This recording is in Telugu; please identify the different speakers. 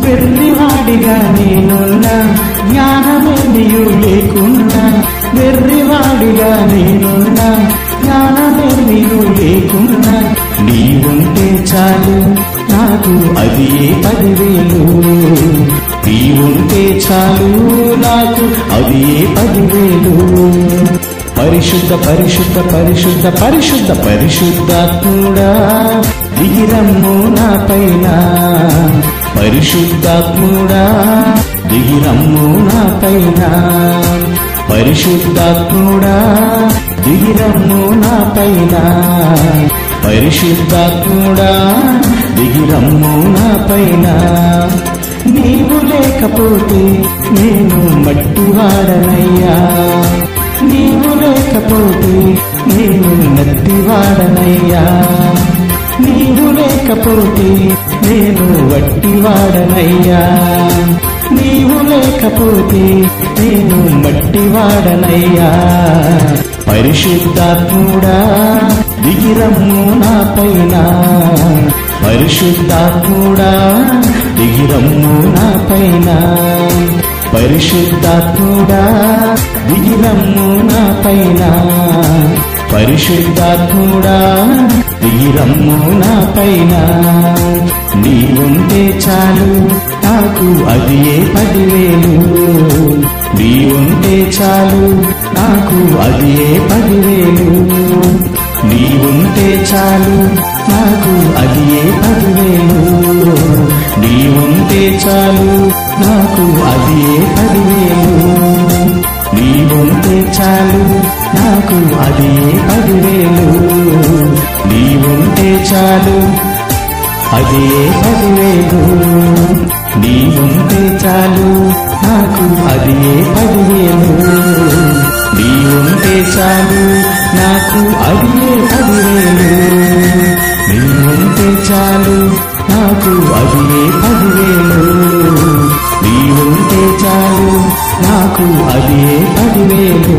Speaker 1: వెర్రివాడిగా నేనున్నా జ్ఞానమేమియు లేకున్నా, వెర్రివాడిగా నేనున్నా జ్ఞానమేమియు లేకున్నా, నీవుంటే చాలు నాకు అది 10,000. నీవుంటే చాలు నాకు అది 10,000. పరిశుద్ధ పరిశుద్ధ పరిశుద్ధ పరిశుద్ధ పరిశుద్ధాత్ముడా దిగిరమ్ము నా పైన, పరిశుద్ధాత్ముడా దిగిరమ్ము నా పైన, పరిశుద్ధాత్ముడా దిగిరమ్ము నా పైన, పరిశుద్ధాత్ముడా దిగిరమ్ము నా పైన. నీవు లేకపోతే నేను మట్టివాడనయ్యా, నీవు లేకపోతే నేను నత్తివాడనయ్యా, నీవు లేకపోతే నేను వట్టివాడనయ్యా, నీవు లేకపోతే నేను మట్టివాడనయ్యా. పరిశుద్ధాత్ముడా దిగిరమ్ము నా పైన, పరిశుద్ధాత్ముడా దిగిరమ్ము నా పైన, పరిశుద్ధాత్ముడా దిగిరమ్ము నా పైన, పరిశుద్ధాత్ముడా దిగిరమ్ము నా పైన. నీవుంటే చాలు నాకు అది 10,000. నీవుంటే చాలు నాకు అది 10,000. నీవుంటే చాలు నాకు అది 10,000. నీవుంటే చాలు నాకు అది 10,000. నీవుంటే చాలు నాకు అది 10,000. నీవుంటే చాలు అది 10,000. నీవుంటే చాలు నాకు అది 10,000. నీవుంటే చాలు నాకు అది 10,000. నీవుంటే చాలు నాకు అది 10,000. నీవుంటే చాలు నాకు అది 10,000.